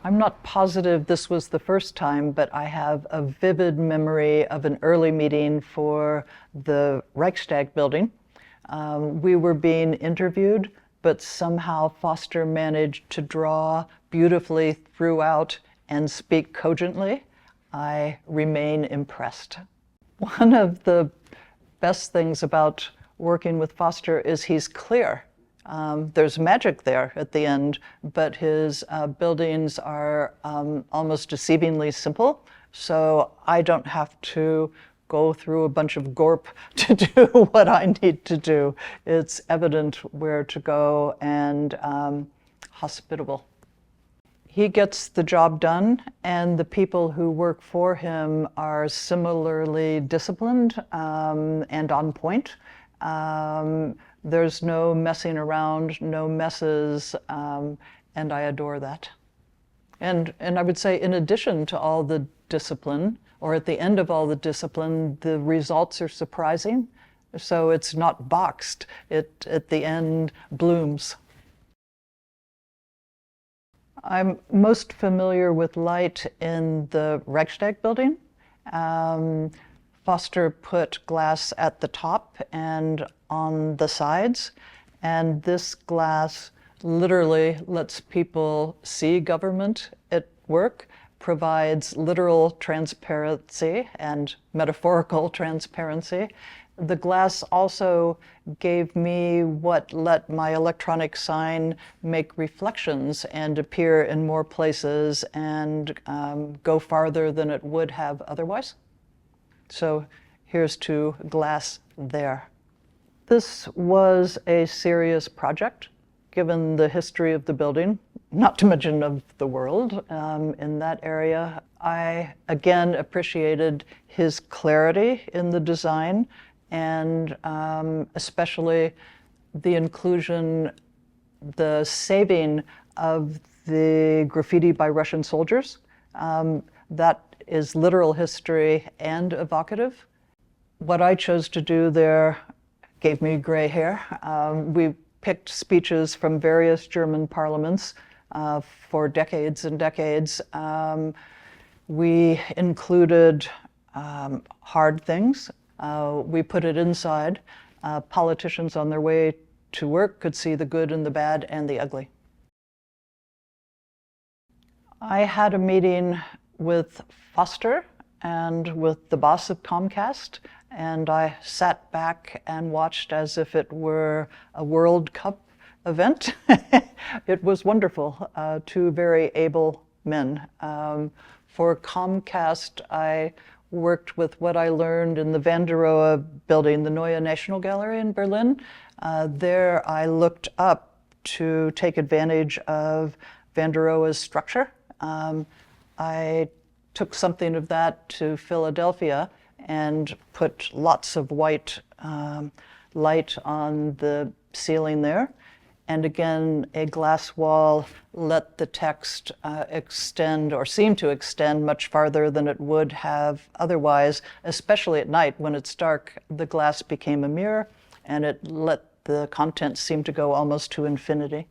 I'm not positive this was the first time, but I have a vivid memory of an early meeting for the Reichstag building. We were being interviewed, but somehow Foster managed to draw beautifully throughout and speak cogently. I remain impressed. One of the best things about working with Foster is he's clear. There's magic there at the end, but his buildings are almost deceivingly simple, so I don't have to go through a bunch of gorp to do what I need to do. It's evident where to go and hospitable. He gets the job done, and the people who work for him are similarly disciplined and on point. There's no messing around, no messes, and I adore that. And I would say, in addition to all the discipline, or at the end of all the discipline, the results are surprising. So it's not boxed. It, at the end, blooms. I'm most familiar with light in the Reichstag building. Foster put glass at the top and on the sides, and this glass literally lets people see government at work, provides literal transparency and metaphorical transparency. The glass also gave me what let my electronic sign make reflections and appear in more places and go farther than it would have otherwise. So here's to glass there. This was a serious project, given the history of the building, not to mention of the world in that area. I, again, appreciated his clarity in the design, and especially the inclusion, the saving of the graffiti by Russian soldiers. That is literal history and evocative. What I chose to do there gave me gray hair. We picked speeches from various German parliaments for decades and decades. We included hard things. We put it inside. Politicians on their way to work could see the good and the bad and the ugly. I had a meeting with Foster and with the boss of Comcast, and I sat back and watched as if it were a World Cup event. It was wonderful. Two very able men. For Comcast, I worked with what I learned in the Van der Rohe building, the Neue National Gallery in Berlin. There I looked up to take advantage of Van der Rohe's structure. I took something of that to Philadelphia and put lots of white light on the ceiling there. And again, a glass wall let the text extend, or seem to extend, much farther than it would have otherwise, especially at night when it's dark. The glass became a mirror, and it let the content seem to go almost to infinity.